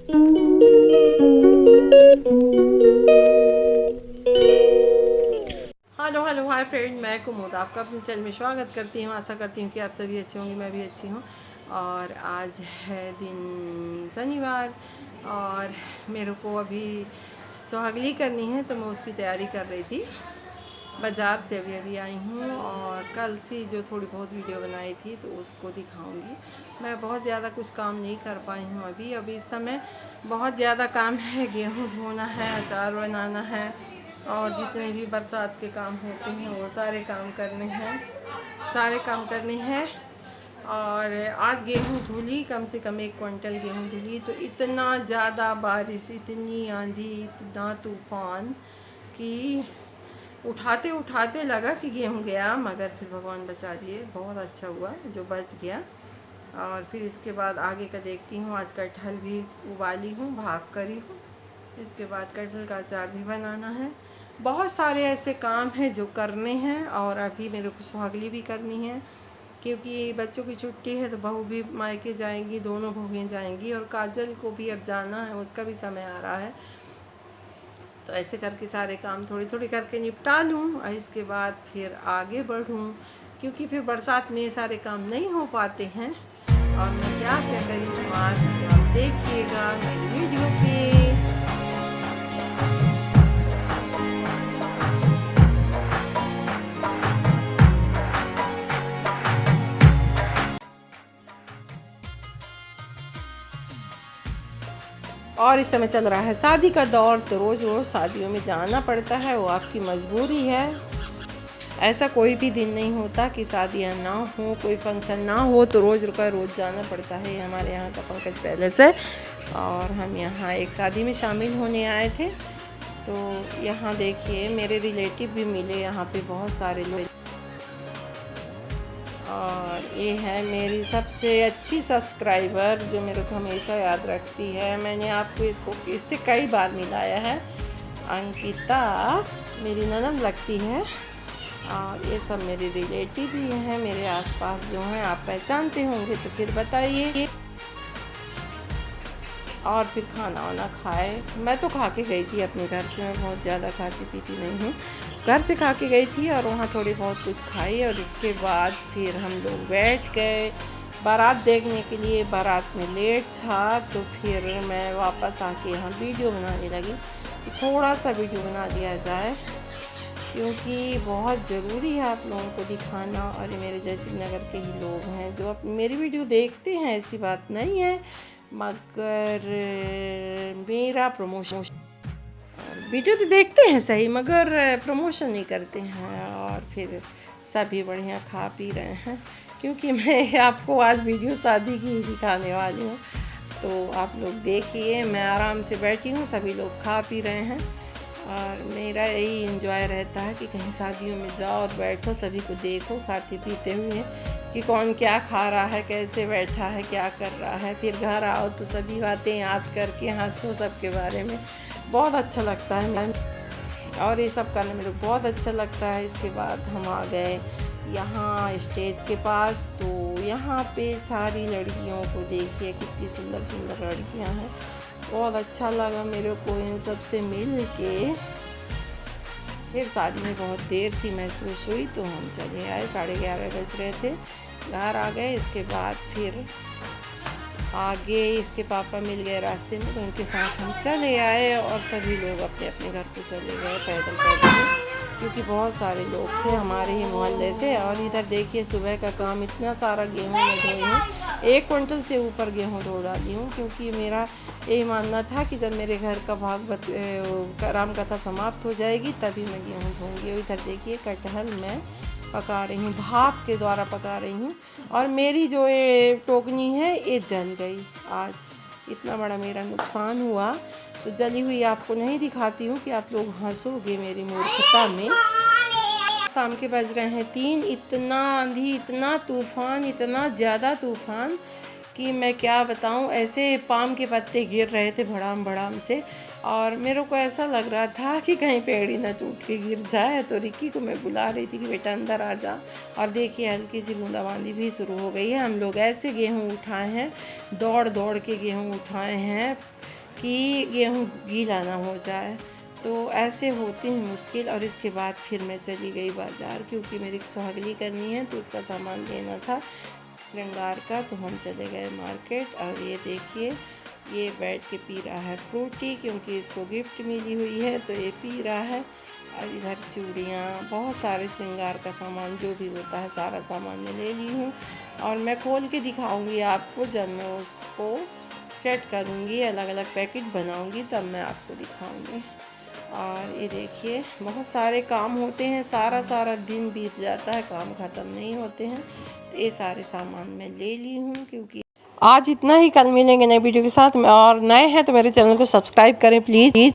Hello hello hi friend, मैं कुमुद आपका अपने चैनल में स्वागत करती हूँ। आशा करती हूँ कि आप सभी अच्छे होंगे, मैं भी अच्छी हूँ। और आज है दिन शनिवार और मेरे को अभी सुहागली करनी है, तो मैं उसकी तैयारी कर रही थी। बाज़ार से अभी आई हूँ और कल से जो थोड़ी बहुत वीडियो बनाई थी तो उसको दिखाऊंगी। मैं बहुत ज़्यादा कुछ काम नहीं कर पाई हूँ अभी इस समय। बहुत ज़्यादा काम है, गेहूँ धोना है, अचार बनाना है और जितने भी बरसात के काम होते हैं वो सारे काम करने हैं। और आज गेहूँ धुली, कम से कम 1 क्विंटल गेहूँ धुली। तो इतना ज़्यादा बारिश, इतनी आंधी, इतना तूफान कि उठाते उठाते लगा कि गेहूँ गया, मगर फिर भगवान बचा दिए। बहुत अच्छा हुआ जो बच गया। और फिर इसके बाद आगे का देखती हूँ। आज कटहल भी उबाली हूँ, भाप करी हूँ। इसके बाद कटहल का अचार भी बनाना है। बहुत सारे ऐसे काम हैं जो करने हैं और अभी मेरे को सुहागली भी करनी है, क्योंकि बच्चों की छुट्टी है तो बहू भी मायके जाएंगी, दोनों बहुएँ जाएंगी और काजल को भी अब जाना है, उसका भी समय आ रहा है। तो ऐसे करके सारे काम थोड़ी थोड़ी करके निपटा लूँ और इसके बाद फिर आगे बढ़ूँ, क्योंकि फिर बरसात में ये सारे काम नहीं हो पाते हैं। और मैं क्या क्या करी हूँ आज, तो आप देखिएगा मेरी वीडियो पे। और इस समय चल रहा है शादी का दौर, तो रोज़ रोज़ शादियों में जाना पड़ता है, वो आपकी मजबूरी है। ऐसा कोई भी दिन नहीं होता कि शादियाँ ना हो, कोई फंक्शन ना हो तो रोज़ जाना पड़ता है। ये हमारे यहाँ का पंकज पैलेस है और हम यहाँ एक शादी में शामिल होने आए थे। तो यहाँ देखिए मेरे रिलेटिव भी मिले, यहाँ पे बहुत सारे लोग। और ये है मेरी सबसे अच्छी सब्सक्राइबर जो मेरे को हमेशा याद रखती है। मैंने आपको इससे कई बार मिलाया है। अंकिता मेरी ननद लगती है और ये सब मेरे रिलेटिव भी हैं, मेरे आसपास जो हैं। आप पहचानते होंगे तो फिर बताइए। और फिर खाना वाना खाए। मैं तो खा के गई थी अपने घर से, मैं बहुत ज़्यादा खाती पीती नहीं हूँ। घर से खा के गई थी और वहाँ थोड़ी बहुत कुछ खाई और इसके बाद फिर हम लोग बैठ गए बारात देखने के लिए। बारात में लेट था तो फिर मैं वापस आके यहाँ वीडियो बनाने लगी कि थोड़ा सा वीडियो बना दिया जाए, क्योंकि बहुत ज़रूरी है आप लोगों को दिखाना। और ये मेरे जैसे नगर के ही लोग हैं जो मेरी वीडियो देखते हैं, ऐसी बात नहीं है, मगर मेरा प्रमोशन वीडियो तो देखते हैं सही, मगर प्रमोशन नहीं करते हैं। और फिर सभी बढ़िया खा पी रहे हैं, क्योंकि मैं आपको आज वीडियो शादी की ही दिखाने वाली हूँ। तो आप लोग देखिए, मैं आराम से बैठी हूँ, सभी लोग खा पी रहे हैं और मेरा यही एंजॉय रहता है कि कहीं शादियों में जाओ और बैठो, सभी को देखो खाते पीते हुए कि कौन क्या खा रहा है, कैसे बैठा है, क्या कर रहा है। फिर घर आओ तो सभी बातें याद करके हंसो सबके बारे में। बहुत अच्छा लगता है मैम, और ये सब करना मेरे को बहुत अच्छा लगता है। इसके बाद हम आ गए यहाँ स्टेज के पास। तो यहाँ पे सारी लड़कियों को देखिए, कितनी सुंदर सुंदर लड़कियाँ हैं। बहुत अच्छा लगा मेरे को इन सब से मिल के। फिर शादी में बहुत देर सी महसूस हुई तो हम चले आए, 11:30 बज रहे थे, घर आ गए। इसके बाद फिर आगे इसके पापा मिल गए रास्ते में, तो उनके साथ हम चले आए और सभी लोग अपने अपने घर को चले गए पैदल पैदल, क्योंकि बहुत सारे लोग थे हमारे ही मोहल्ले से। और इधर देखिए सुबह का काम, इतना सारा गेहूँ मैं धोई हूँ, 1 क्विंटल से ऊपर गेहूँ धो डाली हूँ, क्योंकि मेरा यही मानना था कि जब मेरे घर का भागवत राम कथा समाप्त हो जाएगी तभी मैं गेहूँ धोऊँगी। इधर देखिए कटहल मैं पका रही हूँ, भाप के द्वारा पका रही हूँ। और मेरी जो ये टोकनी है ये जल गई आज, इतना बड़ा मेरा नुकसान हुआ। तो जली हुई आपको नहीं दिखाती हूँ कि आप लोग हंसोगे मेरी मूर्खता में। शाम के बज रहे हैं 3, इतना आंधी, इतना तूफान, इतना ज़्यादा तूफान कि मैं क्या बताऊं। ऐसे पाम के पत्ते गिर रहे थे भड़ाम भड़ाम से, और मेरे को ऐसा लग रहा था कि कहीं पेड़ ही ना टूट के गिर जाए। तो रिक्की को मैं बुला रही थी कि बेटा अंदर आ जा। और देखिए हल्की सी बूंदाबांदी भी शुरू हो गई है। हम लोग ऐसे गेहूँ उठाए हैं, दौड़ दौड़ के गेहूँ उठाए हैं, कि गेहूँ गीला ना हो जाए। तो ऐसे होती है मुश्किल। और इसके बाद फिर मैं चली गई बाज़ार, क्योंकि मेरी सुहागली करनी है तो उसका सामान लेना था श्रृंगार का। तो हम चले गए मार्केट। और ये देखिए, ये बैठ के पी रहा है फ्रूटी, क्योंकि इसको गिफ्ट मिली हुई है तो ये पी रहा है। और इधर चूड़ियाँ, बहुत सारे श्रृंगार का सामान जो भी होता है सारा सामान मैं ले ली हूँ। और मैं खोल के दिखाऊंगी आपको जब मैं उसको सेट करूँगी, अलग अलग पैकेट बनाऊँगी तब मैं आपको दिखाऊँगी। और ये देखिए, बहुत सारे काम होते हैं, सारा दिन बीत जाता है, काम ख़त्म नहीं होते हैं। तो ये सारे सामान मैं ले ली हूँ। क्योंकि आज इतना ही, कल मिलेंगे नए वीडियो के साथ में। और नए हैं तो मेरे चैनल को सब्सक्राइब करें प्लीज़।